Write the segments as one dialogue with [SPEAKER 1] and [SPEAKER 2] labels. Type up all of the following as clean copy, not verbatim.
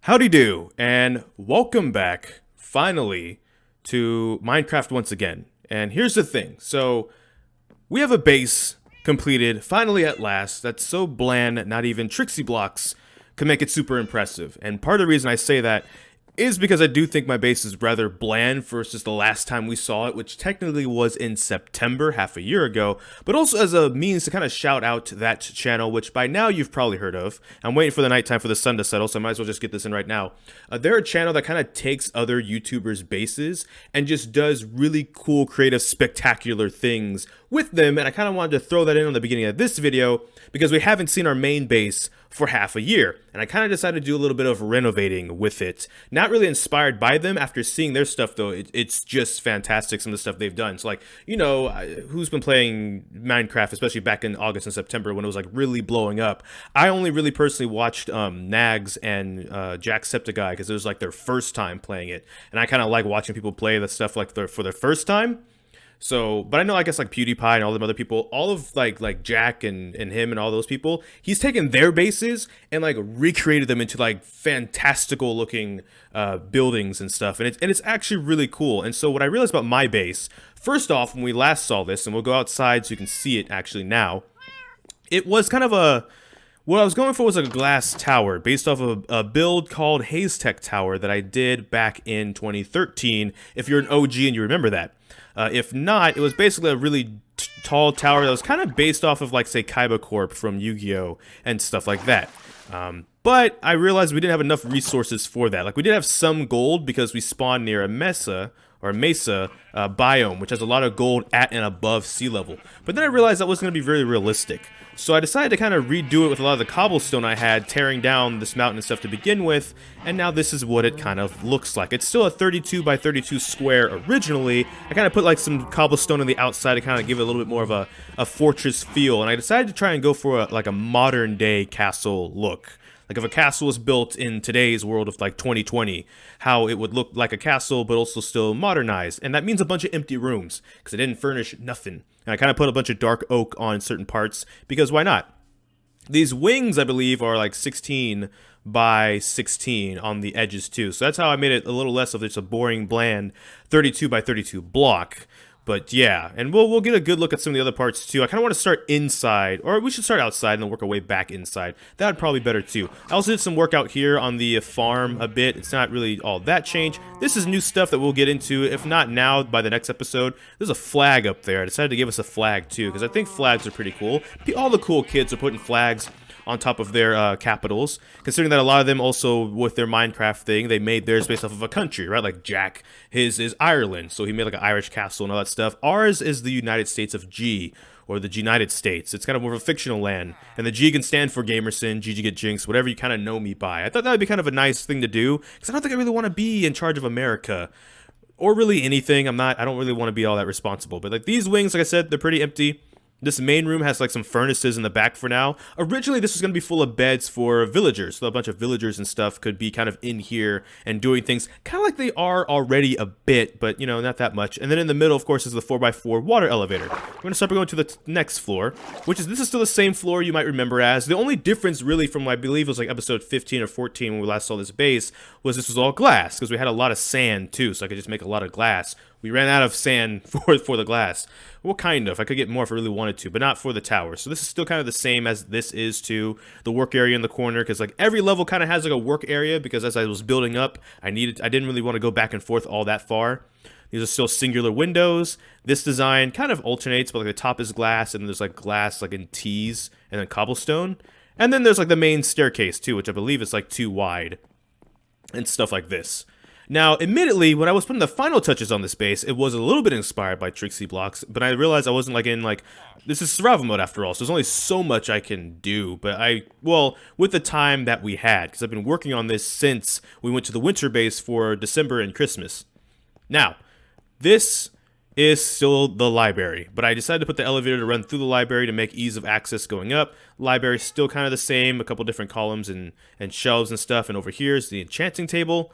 [SPEAKER 1] Howdy do, and welcome back, finally, to Minecraft once again. And here's the thing, so we have a base completed, finally at last, that's so bland not even TrixyBlox can make it super impressive. And part of the reason I say that is because I do think my base is rather bland versus the last time we saw it, which technically was in September, half a year ago, but also as a means to kind of shout out that channel, which by now you've probably heard of. I'm waiting for the nighttime for the sun to settle, so I might as well just get this in right now. They're a channel that kind of takes other YouTubers' bases and just does really cool, creative, spectacular things with them, and I kind of wanted to throw that in on the beginning of this video because we haven't seen our main base for half a year, and I kind of decided to do a little bit of renovating with it. Not really inspired by them. After seeing their stuff though, it's just fantastic, some of the stuff they've done. So like, you know, who's been playing Minecraft, especially back in August and September when it was like really blowing up? I only really personally watched Nags and Jacksepticeye because it was like their first time playing it, and I kind of like watching people play that stuff like for their first time. So, but I know, I guess, like Pewdiepie and all them other people, all of like Jack and him and all those people, he's taken their bases and like recreated them into like fantastical looking buildings and stuff, and it's actually really cool. And so what I realized about my base, first off, when we last saw this, and we'll go outside so you can see it actually now, it was kind of a, what I was going for was like a glass tower based off of a build called Haystack Tower that I did back in 2013, if you're an OG and you remember that. If not, it was basically a really tall tower that was kind of based off of, like, say, Kaiba Corp from Yu-Gi-Oh! And stuff like that. But I realized we didn't have enough resources for that. Like, we did have some gold because we spawned near a mesa biome, which has a lot of gold at and above sea level. But then I realized that wasn't going to be very realistic. So I decided to kind of redo it with a lot of the cobblestone I had, tearing down this mountain and stuff to begin with, and now this is what it kind of looks like. It's still a 32 by 32 square originally. I kind of put like some cobblestone on the outside to kind of give it a little bit more of a fortress feel, and I decided to try and go for like a modern day castle look. Like if a castle was built in today's world of like 2020, how it would look like a castle but also still modernized. And that means a bunch of empty rooms because I didn't furnish nothing. And I kind of put a bunch of dark oak on certain parts because why not? These wings, I believe, are like 16 by 16 on the edges too. So that's how I made it a little less of just a boring, bland 32 by 32 block. But yeah, and we'll get a good look at some of the other parts too. I kind of want to start inside, or we should start outside and then work our way back inside. That would probably be better too. I also did some work out here on the farm a bit. It's not really all that change. This is new stuff that we'll get into, if not now, by the next episode. There's a flag up there. I decided to give us a flag too, because I think flags are pretty cool. All the cool kids are putting flags on top of their capitals, considering that a lot of them also, with their Minecraft thing, they made theirs based off of a country, right? Like Jack, his is Ireland, so he made like an Irish castle and all that stuff. Ours is the United States of G, or the United States. It's kind of more of a fictional land, and the G can stand for Gamrison, GG get jinx, whatever you kind of know me by. I thought that would be kind of a nice thing to do, because I don't think I really want to be in charge of America, or really anything. I don't really want to be all that responsible, but like these wings, like I said, they're pretty empty. This main room has like some furnaces in the back for now. Originally, this was going to be full of beds for villagers, so a bunch of villagers and stuff could be kind of in here and doing things kind of like they are already a bit, but you know, not that much. And then in the middle, of course, is the 4x4 water elevator. We're going to start going to the next floor, which is, this is still the same floor you might remember as. The only difference really from, I believe it was like episode 15 or 14 when we last saw this base, was this was all glass, because we had a lot of sand too, so I could just make a lot of glass. We ran out of sand for the glass. Well, kind of. I could get more if I really wanted to, but not for the tower. So this is still kind of the same as this is to the work area in the corner, because like every level kind of has like a work area, because as I was building up, I didn't really want to go back and forth all that far. These are still singular windows. This design kind of alternates, but like the top is glass, and there's like glass like in T's, and then cobblestone. And then there's like the main staircase too, which I believe is like too wide, and stuff like this. Now, admittedly, when I was putting the final touches on this base, it was a little bit inspired by TrixyBlox, but I realized I wasn't like in like, this is survival mode after all, so there's only so much I can do. But well, with the time that we had, because I've been working on this since we went to the winter base for December and Christmas. Now, this is still the library, but I decided to put the elevator to run through the library to make ease of access going up. Library's still kind of the same, a couple different columns and shelves and stuff, and over here is the enchanting table.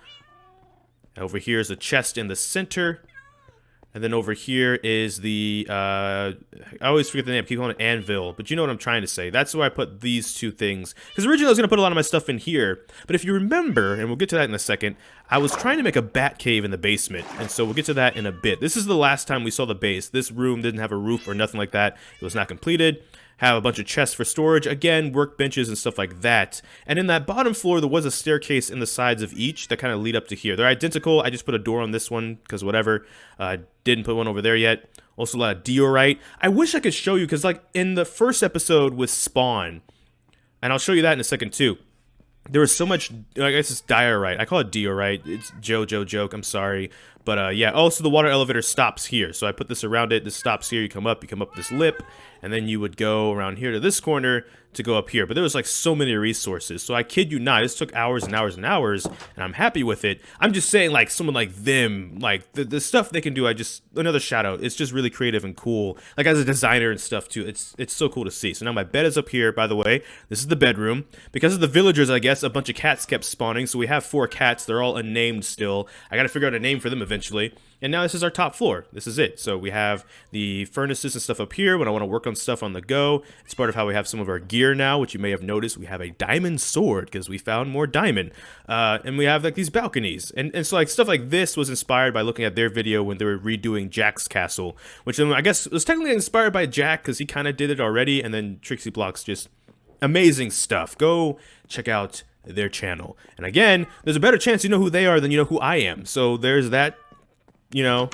[SPEAKER 1] Over here is a chest in the center. And then over here is the, I always forget the name, I keep calling it anvil, but you know what I'm trying to say. That's where I put these two things. Because originally I was going to put a lot of my stuff in here, but if you remember, and we'll get to that in a second, I was trying to make a bat cave in the basement, and so we'll get to that in a bit. This is the last time we saw the base. This room didn't have a roof or nothing like that. It was not completed. Have a bunch of chests for storage, again, workbenches and stuff like that. And in that bottom floor, there was a staircase in the sides of each that kind of lead up to here. They're identical. I just put a door on this one because whatever. Didn't put one over there yet. Also a lot of diorite. I wish I could show you because like in the first episode with Spawn, and I'll show you that in a second too. There was so much, I guess it's diorite. I call it diorite. It's JoJo joke, I'm sorry. But yeah, also the water elevator stops here. So I put this around it. This stops here. You come up this lip. And then you would go around here to this corner to go up here. But there was like so many resources. So I kid you not, this took hours and hours and hours. And I'm happy with it. I'm just saying like someone like them, like the stuff they can do, another shout out. It's just really creative and cool. Like as a designer and stuff too. It's so cool to see. So now my bed is up here, by the way. This is the bedroom. Because of the villagers, I guess, a bunch of cats kept spawning. So we have 4 cats. They're all unnamed still. I got to figure out a name for them eventually. And now this is our top floor. This is it. So we have the furnaces and stuff up here when I want to work on stuff on the go. It's part of how we have some of our gear now, which you may have noticed. We have a diamond sword because we found more diamond. And we have like these balconies. And so like stuff like this was inspired by looking at their video when they were redoing Jack's castle, which I guess was technically inspired by Jack because he kind of did it already. And then TrixyBlox, just amazing stuff. Go check out their channel. And again, there's a better chance you know who they are than you know who I am. So there's that, you know,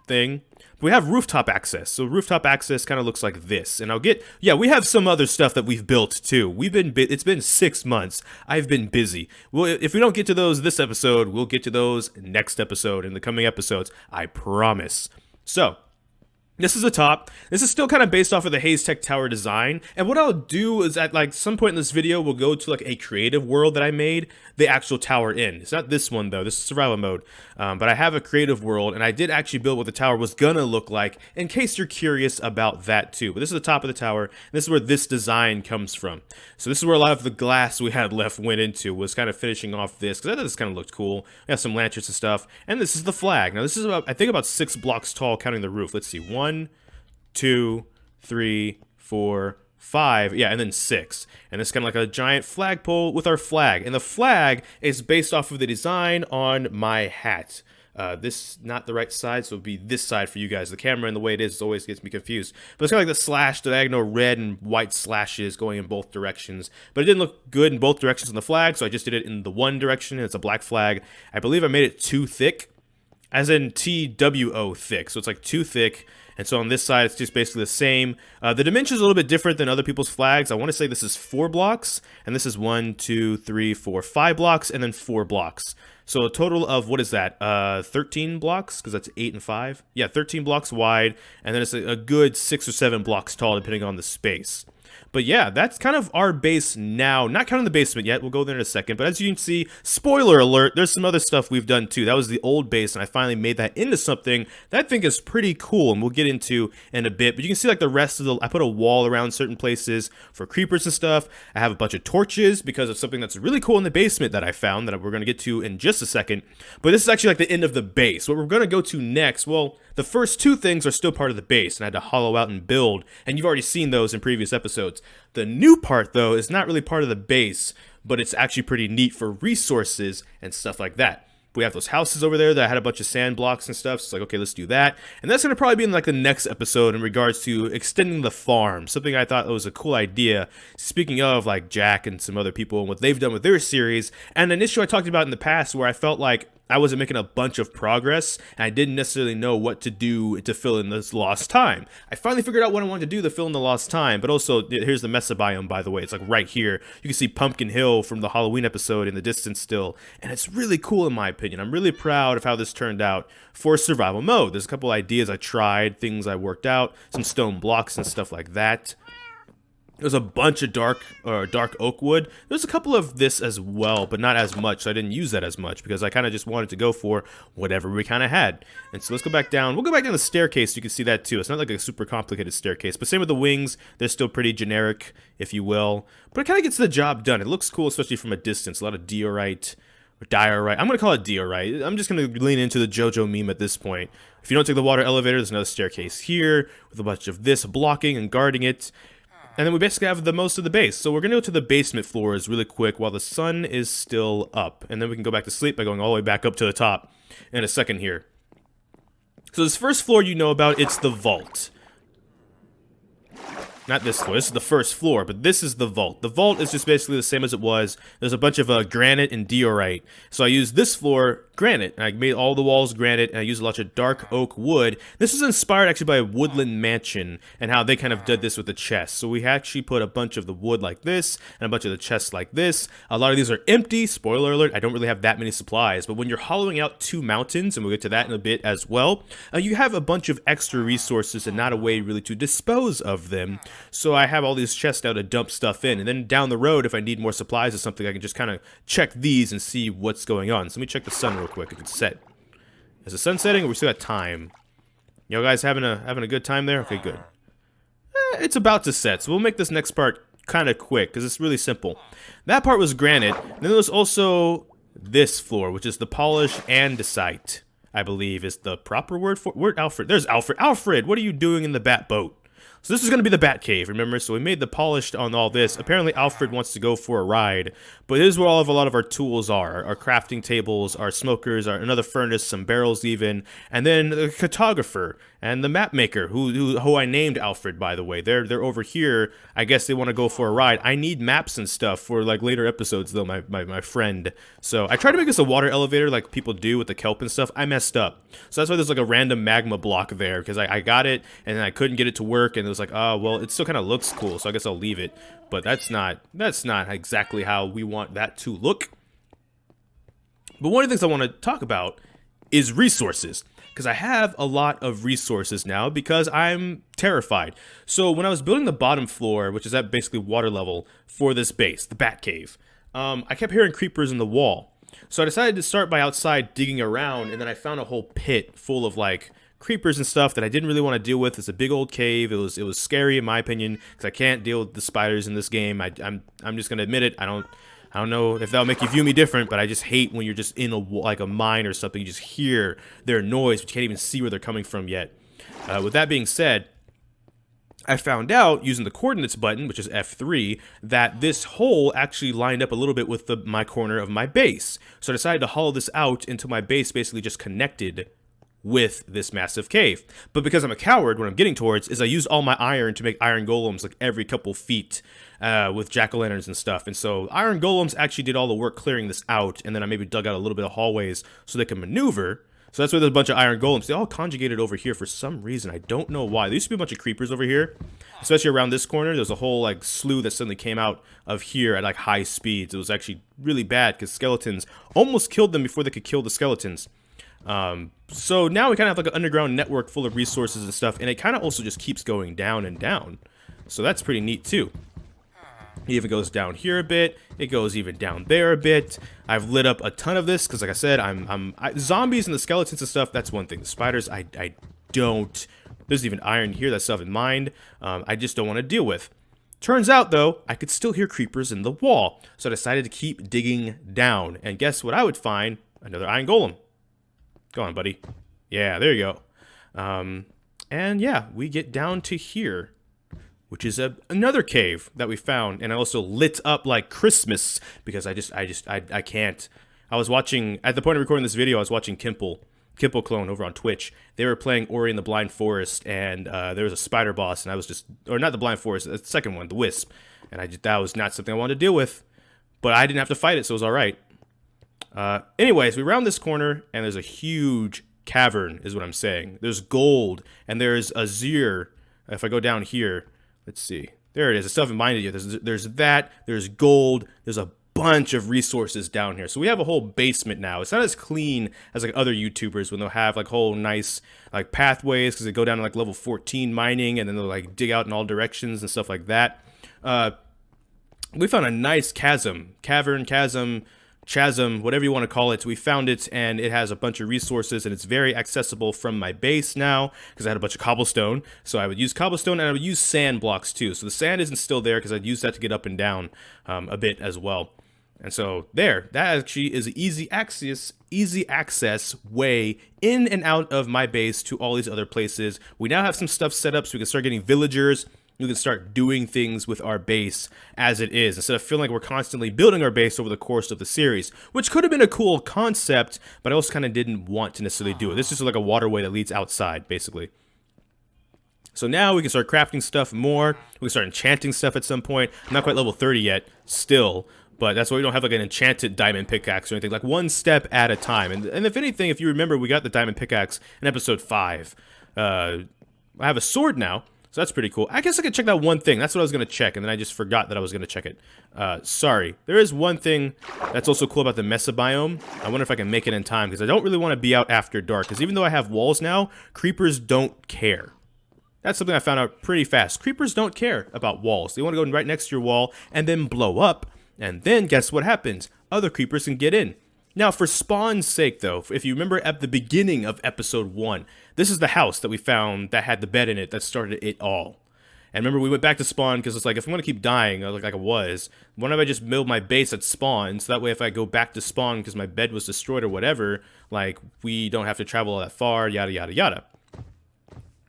[SPEAKER 1] thing. We have rooftop access. So rooftop access kind of looks like this. And we have some other stuff that we've built too. It's been 6 months. I've been busy. Well, if we don't get to those this episode, we'll get to those next episode in the coming episodes. I promise. So this is the top. This is still kind of based off of the Haystack Tower design. And what I'll do is at like some point in this video, we'll go to like a creative world that I made the actual tower in. It's not this one though. This is survival mode. But I have a creative world and I did actually build what the tower was gonna look like in case you're curious about that too. But this is the top of the tower. And this is where this design comes from. So this is where a lot of the glass we had left went into, was kind of finishing off this because I thought this kind of looked cool. We have some lanterns and stuff. And this is the flag. Now this is about, I think about 6 blocks tall counting the roof. Let's see. 1, 2, 3, 4, 5, yeah, and then 6. And it's kind of like a giant flagpole with our flag. And the flag is based off of the design on my hat. This not the right side, so it'll be this side for you guys. The camera and the way it is always gets me confused. But it's kind of like the slash, diagonal red and white slashes going in both directions. But it didn't look good in both directions on the flag, so I just did it in the one direction. And it's a black flag. I believe I made it too thick, as in TWO thick. So it's like too thick. And so on this side, it's just basically the same. The dimension's a little bit different than other people's flags. I want to say this is 4 blocks, and this is 1, 2, 3, 4, 5 blocks, and then 4 blocks. So a total of, what is that, 13 blocks? Because that's 8 and 5. Yeah, 13 blocks wide, and then it's a good 6 or 7 blocks tall, depending on the space. But yeah, that's kind of our base now. Not counting the basement yet. We'll go there in a second. But as you can see, spoiler alert, there's some other stuff we've done too. That was the old base, and I finally made that into something that I think is pretty cool, and we'll get into in a bit. But you can see like the rest of the, I put a wall around certain places for creepers and stuff. I have a bunch of torches because of something that's really cool in the basement that I found that we're going to get to in just a second. But this is actually like the end of the base. What we're going to go to next, well, the first 2 things are still part of the base, and I had to hollow out and build, and you've already seen those in previous episodes. The new part, though, is not really part of the base, but it's actually pretty neat for resources and stuff like that. We have those houses over there that I had a bunch of sand blocks and stuff, so it's like, okay, let's do that. And that's going to probably be in like the next episode in regards to extending the farm, something I thought was a cool idea. Speaking of like Jack and some other people and what they've done with their series, and an issue I talked about in the past where I felt like I wasn't making a bunch of progress, and I didn't necessarily know what to do to fill in this lost time. I finally figured out what I wanted to do to fill in the lost time, but also, here's the Mesa biome, by the way. It's like right here. You can see Pumpkin Hill from the Halloween episode in the distance still, and it's really cool in my opinion. I'm really proud of how this turned out for survival mode. There's a couple ideas I tried, things I worked out, some stone blocks and stuff like that. There's a bunch of dark oak wood. There's a couple of this as well, but not as much. So I didn't use that as much because I kind of just wanted to go for whatever we kind of had. And so let's go back down. We'll go back down the staircase. You can see that too. It's not like a super complicated staircase, but same with the wings. They're still pretty generic, if you will. But it kind of gets the job done. It looks cool, especially from a distance. A lot of diorite. diorite. I'm going to call it diorite. I'm just going to lean into the JoJo meme at this point. If you don't take the water elevator, there's another staircase here with a bunch of this blocking and guarding it. And then we basically have the most of the base. So we're going to go to the basement floors really quick while the sun is still up. And then we can go back to sleep by going all the way back up to the top in a second here. So this first floor you know about, it's the vault. Not this floor, this is the first floor, but this is the vault. The vault is just basically the same as it was. There's a bunch of granite and diorite. So I used this floor, granite, and I made all the walls granite, and I used a lot of dark oak wood. This is inspired actually by a woodland mansion, and how they kind of did this with the chests. So we actually put a bunch of the wood like this, and a bunch of the chests like this. A lot of these are empty, spoiler alert, I don't really have that many supplies, but when you're hollowing out 2 mountains, and we'll get to that in a bit as well, you have a bunch of extra resources and not a way really to dispose of them. So I have all these chests out to dump stuff in, and then down the road, if I need more supplies or something, I can just kind of check these and see what's going on. So let me check the sun real quick if it's set. Is the sun setting, or we still got time? You guys having a good time there? Okay, good. It's about to set, so we'll make this next part kind of quick, because it's really simple. That part was granite, and then there was also this floor, which is the polished andesite, I believe is the proper word for it. Where's Alfred? There's Alfred. Alfred, what are you doing in the bat boat? So this is going to be the bat cave, remember? So we made the polished on all this. Apparently Alfred wants to go for a ride, but this is where all of a lot of our tools are. Our crafting tables, our smokers, another furnace, some barrels even, and then the cartographer and the map maker, who I named Alfred, by the way. They're over here. I guess they want to go for a ride. I need maps and stuff for like later episodes though, my friend. So I tried to make this a water elevator like people do with the kelp and stuff. I messed up. So that's why there's like a random magma block there, because I got it and then I couldn't get it to work, and it was like, oh well, it still kind of looks cool, so I guess I'll leave it. But that's not exactly how we want that to look. But one of the things I want to talk about is resources, because I have a lot of resources now because I'm terrified. So when I was building the bottom floor, which is at basically water level for this base, the bat cave, I kept hearing creepers in the wall. So I decided to start by outside digging around, and then I found a whole pit full of like creepers and stuff that I didn't really want to deal with. It's a big old cave. It was scary in my opinion, because I can't deal with the spiders in this game. I'm just gonna admit it. I don't know if that'll make you view me different, but I just hate when you're just in like a mine or something. You just hear their noise, but you can't even see where they're coming from yet. With that being said, I found out using the coordinates button, which is F3, that this hole actually lined up a little bit with my corner of my base. So I decided to hollow this out until my base basically just connected with this massive cave. But because I'm a coward, what I'm getting towards is I use all my iron to make iron golems like every couple feet with jack-o'-lanterns and stuff. And so iron golems actually did all the work clearing this out, and then I maybe dug out a little bit of hallways so they can maneuver. So that's why there's a bunch of iron golems. They all conjugated over here for some reason. I don't know why. There used to be a bunch of creepers over here, especially around this corner. There's a whole like slew that suddenly came out of here at like high speeds. It was actually really bad because skeletons almost killed them before they could kill the skeletons. So now we kind of have like an underground network full of resources and stuff, and it kind of also just keeps going down and down. So that's pretty neat too. It even goes down here a bit. It goes even down there a bit. I've lit up a ton of this because, like I said, zombies and the skeletons and stuff, that's one thing. The spiders, I don't. There's even iron here, that stuff in mind. I just don't want to deal with. Turns out, though, I could still hear creepers in the wall. So I decided to keep digging down. And guess what I would find? Another iron golem. Go on, buddy. Yeah, there you go. And yeah, we get down to here, which is another cave that we found, and I also lit up like Christmas because I can't. I was watching, at the point of recording this video, I was watching Kimple Clone over on Twitch. They were playing Ori and the Blind Forest, and there was a spider boss, and I was just, or not the Blind Forest, the second one, the Wisp, and that was not something I wanted to deal with, but I didn't have to fight it, so it was all right. Anyways, we round this corner, and there's a huge cavern, is what I'm saying. There's gold, and there's azure. If I go down here, let's see. There it is. It's stuff reminded you. There's that. There's gold. There's a bunch of resources down here. So we have a whole basement now. It's not as clean as like other YouTubers when they'll have like whole nice like pathways because they go down to like level 14 mining and then they'll like dig out in all directions and stuff like that. We found a nice chasm, whatever you want to call it. We found it, and it has a bunch of resources, and it's very accessible from my base now because I had a bunch of cobblestone. So I would use cobblestone, and I would use sand blocks too. So the sand isn't still there because I'd use that to get up and down a bit as well. And so there, that actually is an easy access way in and out of my base to all these other places. We now have some stuff set up so we can start getting villagers. We can start doing things with our base as it is, instead of feeling like we're constantly building our base over the course of the series, which could have been a cool concept, but I also kind of didn't want to necessarily do it. This is like a waterway that leads outside, basically. So now we can start crafting stuff more. We can start enchanting stuff at some point. I'm not quite level 30 yet, still, but that's why we don't have like an enchanted diamond pickaxe or anything. Like one step at a time. And if anything, if you remember, we got the diamond pickaxe in episode 5. I have a sword now. So that's pretty cool. I guess I could check that one thing. That's what I was going to check, and then I just forgot that I was going to check it. Sorry. There is one thing that's also cool about the Mesa biome. I wonder if I can make it in time, because I don't really want to be out after dark. Because even though I have walls now, creepers don't care. That's something I found out pretty fast. Creepers don't care about walls. They want to go right next to your wall and then blow up. And then guess what happens? Other creepers can get in. Now, for spawn's sake, though, if you remember at the beginning of episode 1, this is the house that we found that had the bed in it that started it all. And remember, we went back to spawn because it's like, if I'm going to keep dying, like I was, why don't I just build my base at spawn, so that way if I go back to spawn because my bed was destroyed or whatever, like, we don't have to travel all that far, yada, yada, yada.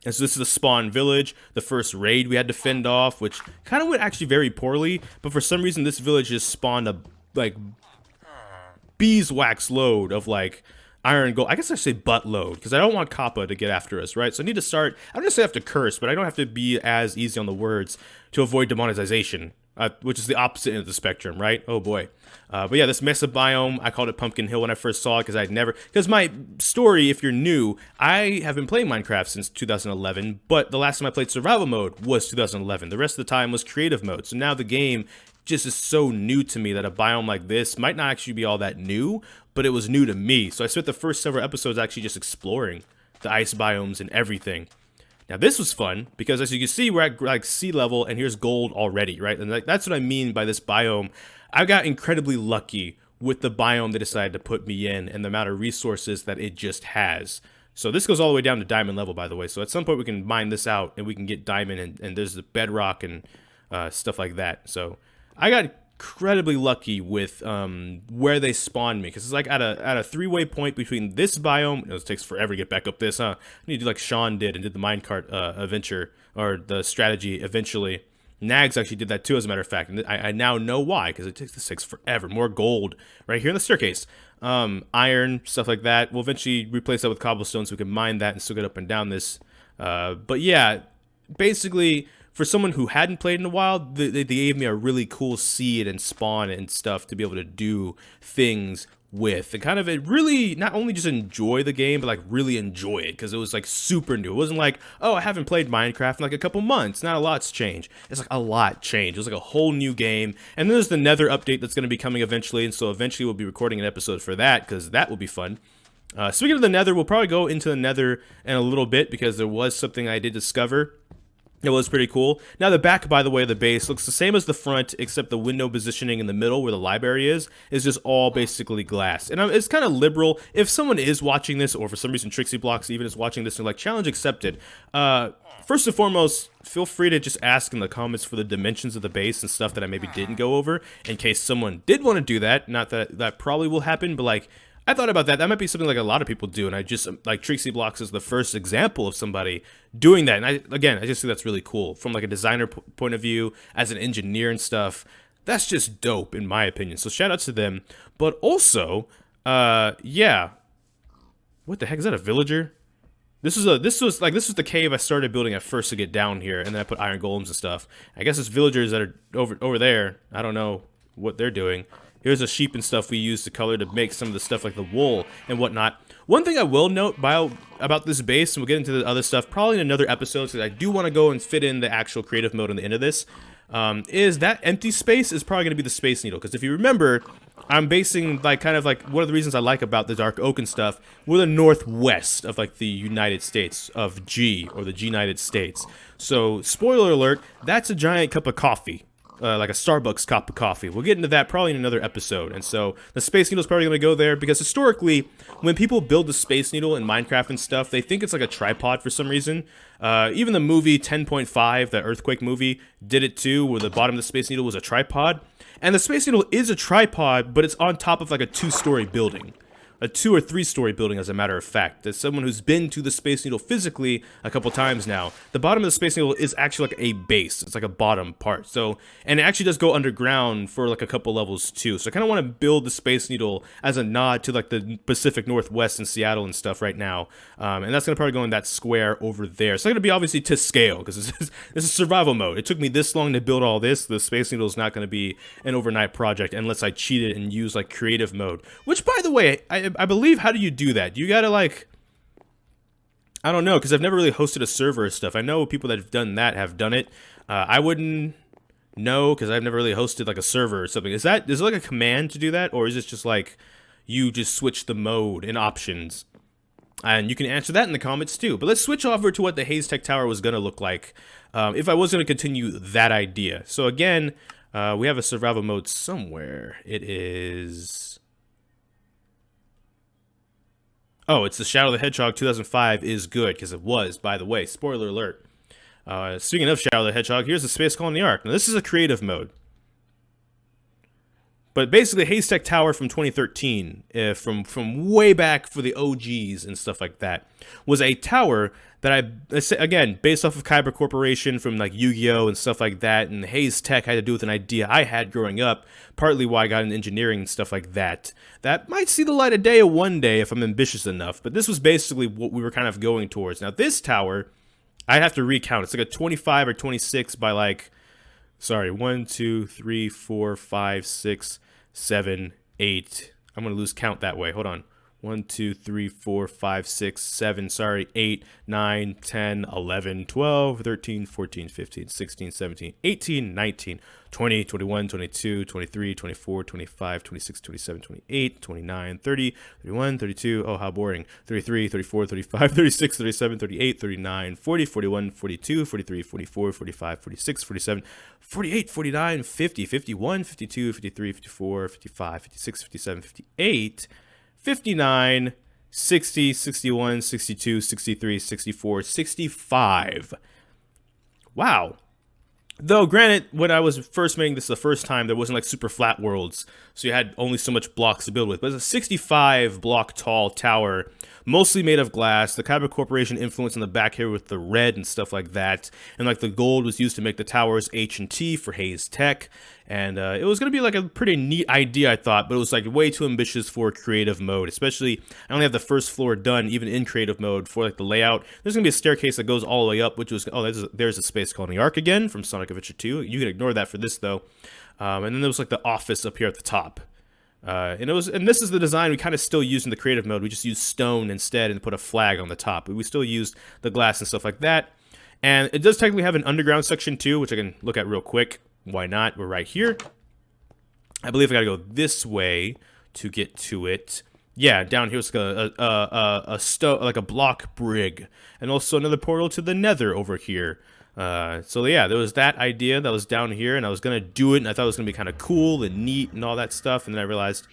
[SPEAKER 1] And so this is the spawn village, the first raid we had to fend off, which kind of went actually very poorly, but for some reason this village just spawned a, like, beeswax load of, like, iron gold. I guess I say butt load, because I don't want Kappa to get after us, right? So I need to start, I don't necessarily have to curse, but I don't have to be as easy on the words to avoid demonetization, which is the opposite end of the spectrum, right? Oh boy. But yeah, this Mesa biome, I called it Pumpkin Hill when I first saw it, because my story, if you're new, I have been playing Minecraft since 2011, but the last time I played survival mode was 2011. The rest of the time was creative mode. So now the game just is so new to me that a biome like this might not actually be all that new, but it was new to me. So I spent the first several episodes actually just exploring the ice biomes and everything. Now this was fun because, as you can see, we're at like sea level and here's gold already, right? And like, that's what I mean by this biome. I got incredibly lucky with the biome they decided to put me in and the amount of resources that it just has. So this goes all the way down to diamond level, by the way. So at some point we can mine this out and we can get diamond, and there's the bedrock and stuff like that. So I got incredibly lucky with where they spawned me, because it's like at a three-way point between this biome. It takes forever to get back up this, huh? I need to do like Sean did and did the minecart adventure, or the strategy eventually. Nags actually did that too, as a matter of fact, and I now know why, because this takes forever. More gold right here in the staircase, iron, stuff like that. We'll eventually replace that with cobblestone so we can mine that and still get up and down this. But yeah, basically, for someone who hadn't played in a while, they gave me a really cool seed and spawn and stuff to be able to do things with, and kind of really not only just enjoy the game, but like really enjoy it, because it was like super new. It wasn't like, oh, I haven't played Minecraft in like a couple months, not a lot's changed. It's like a lot changed. It was like a whole new game. And then there's the Nether update that's going to be coming eventually, and so eventually we'll be recording an episode for that, because that will be fun. Speaking of the Nether, we'll probably go into the Nether in a little bit, because there was something I did discover. It was pretty cool. Now the back, by the way, of the base looks the same as the front, except the window positioning in the middle where the library is just all basically glass. And it's kind of liberal. If someone is watching this, or for some reason TrixyBlox even is watching this and like, challenge accepted, first and foremost, feel free to just ask in the comments for the dimensions of the base and stuff that I maybe didn't go over, in case someone did want to do that. Not that that probably will happen, but like, I thought about that. That might be something like a lot of people do, and I just, like, TrixyBlox is the first example of somebody doing that. And I just think that's really cool from like a designer point of view, as an engineer and stuff. That's just dope in my opinion. So shout out to them. But also, yeah, what the heck is that? A villager? This was the cave I started building at first to get down here, and then I put iron golems and stuff. I guess it's villagers that are over there. I don't know what they're doing. Here's the sheep and stuff we use to color to make some of the stuff like the wool and whatnot. One thing I will note about this base, and we'll get into the other stuff probably in another episode, because I do want to go and fit in the actual creative mode on the end of this, is that empty space is probably going to be the Space Needle. Because if you remember, I'm basing, like, kind of like, one of the reasons I like about the Dark Oak and stuff, we're the northwest of like the United States of G, or the G-United States. So, spoiler alert, that's a giant cup of coffee. like a Starbucks cup of coffee. We'll get into that probably in another episode. And so the Space Needle is probably going to go there because historically, when people build the Space Needle in Minecraft and stuff, they think it's like a tripod for some reason. Even the movie 10.5, the Earthquake movie, did it too, where the bottom of the Space Needle was a tripod. And the Space Needle is a tripod, but it's on top of like a 2-story building. A 2- or 3-story building, as a matter of fact. As someone who's been to the Space Needle physically a couple times now, the bottom of the Space Needle is actually like a base. It's like a bottom part. So, and it actually does go underground for like a couple levels too. So I kind of want to build the Space Needle as a nod to like the Pacific Northwest and Seattle and stuff right now. And that's going to probably go in that square over there. It's not going to be obviously to scale because this is survival mode. It took me this long to build all this. The Space Needle is not going to be an overnight project unless I cheat it and use like creative mode. Which, by the way, I believe, how do you do that? You gotta like, I don't know, because I've never really hosted a server or stuff. I know people that have done that have done it. I wouldn't know because I've never really hosted like a server or something. Is there like a command to do that, or is it just like you just switch the mode and options? And you can answer that in the comments too. But let's switch over to what the Haystack Tower was gonna look like if I was gonna continue that idea. So again, we have a survival mode somewhere. It is. Oh, it's the Shadow the Hedgehog 2005 is good, because it was, by the way. Spoiler alert. Speaking of Shadow the Hedgehog, here's the Space Colony Ark. Now, this is a creative mode. But basically, Haystack Tower from 2013, from way back for the OGs and stuff like that, was a tower that again, based off of Kyber Corporation from like Yu-Gi-Oh! And stuff like that, and Haystack had to do with an idea I had growing up, partly why I got into engineering and stuff like that. That might see the light of day one day if I'm ambitious enough, but this was basically what we were kind of going towards. Now, this tower, I'd have to recount. It's like a 25 or 26 by like, sorry, 1, 2, 3, 4, 5, 6, 7, 8. I'm going to lose count that way. Hold on. 1, 2, 3, 4, 5, 6, 7, sorry, 8, 9, 10, 11, 12, 13, 14, 15, 16, 17, 18, 19, 20, 21, 22, 23, 24, 25, 26, 27, 28, 29, 30, 31, 32, oh, how boring, 33, 34, 35, 36, 37, 38, 39, 40, 41, 42, 43, 44, 45, 46, 47, 48, 49, 50, 51, 52, 53, 54, 55, 56, 57, 58, 59, 60, 61, 62, 63, 64, 65. Wow. Though, granted, when I was first making this the first time, there wasn't like super flat worlds, so you had only so much blocks to build with. But it's a 65 block tall tower, mostly made of glass. The Kyber Corporation influence in the back here with the red and stuff like that. And like the gold was used to make the towers H&T for Haystack. And it was going to be like a pretty neat idea, I thought, but it was like way too ambitious for creative mode. Especially, I only have the first floor done, even in creative mode, for like the layout. There's going to be a staircase that goes all the way up, which was, oh, there's a Space Colony Ark again from Sonic Adventure 2. You can ignore that for this, though. And then there was like the office up here at the top. And this is the design we kind of still use in the creative mode. We just used stone instead and put a flag on the top. But we still used the glass and stuff like that. And it does technically have an underground section too, which I can look at real quick. Why not? We're right here. I believe I gotta go this way to get to it. Yeah, down here it's like like a block brig, and also another portal to the Nether over here. So yeah, there was that idea that was down here, and I was gonna do it, and I thought it was gonna be kind of cool and neat and all that stuff, and then I realized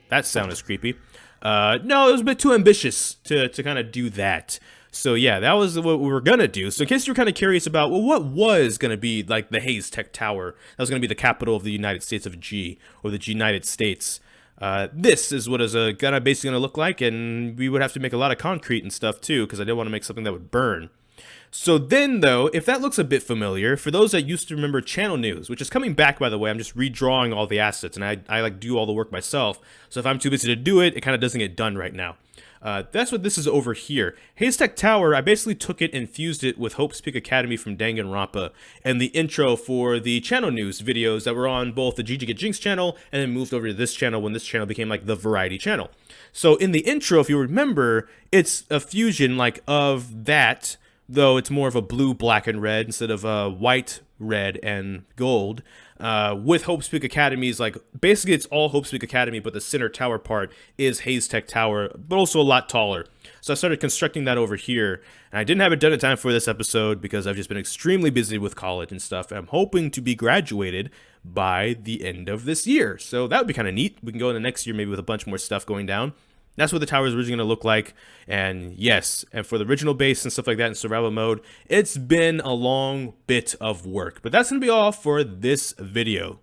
[SPEAKER 1] that sound is creepy. No, it was a bit too ambitious to kind of do that. So yeah, that was what we were gonna do. So in case you're kind of curious about, well, what was gonna be like the Haystack Tower? That was gonna be the capital of the United States of G, or the United States. This is what is basically gonna look like, and we would have to make a lot of concrete and stuff too, because I didn't want to make something that would burn. So then, though, if that looks a bit familiar, for those that used to remember channel news, which is coming back, by the way, I'm just redrawing all the assets, and I like do all the work myself. So if I'm too busy to do it, it kind of doesn't get done right now. That's what this is over here. Haystack Tower, I basically took it and fused it with Hope's Peak Academy from Danganronpa and the intro for the channel news videos that were on both the GG Get Jinx channel and then moved over to this channel when this channel became like the variety channel. So in the intro, if you remember, it's a fusion like of that, though it's more of a blue, black, and red instead of white, red, and gold. with Hope's Peak Academy's, like, basically it's all Hope's Peak Academy, but the center tower part is Haystack Tower, but also a lot taller. So I started constructing that over here, and I didn't have it done in time for this episode because I've just been extremely busy with college and stuff, and I'm hoping to be graduated by the end of this year. So that would be kind of neat. We can go in the next year maybe with a bunch more stuff going down. That's what the tower is originally going to look like. And yes, and for the original base and stuff like that in survival mode, it's been a long bit of work. But that's going to be all for this video.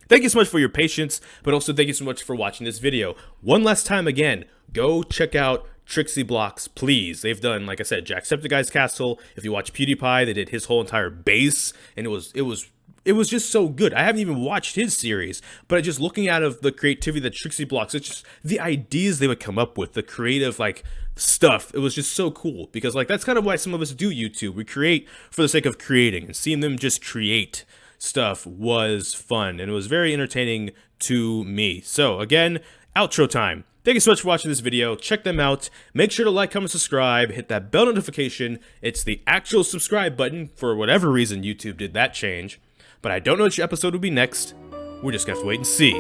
[SPEAKER 1] Thank you so much for your patience, but also thank you so much for watching this video. One last time again, go check out TrixyBlox, please. They've done, like I said, Jacksepticeye's castle. If you watch Pewdiepie, they did his whole entire base, and it was just so good. I haven't even watched his series, but just looking out of the creativity that TrixyBlox, it's just the ideas they would come up with, the creative like stuff. It was just so cool because like that's kind of why some of us do YouTube. We create for the sake of creating, and seeing them just create stuff was fun, and it was very entertaining to me. So again, outro time. Thank you so much for watching this video. Check them out. Make sure to like, comment, subscribe, hit that bell notification. It's the actual subscribe button. For whatever reason, YouTube did that change. But I don't know which episode will be next. We're just gonna have to wait and see.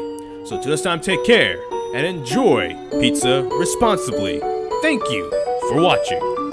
[SPEAKER 1] So till this time, take care and enjoy pizza responsibly. Thank you for watching.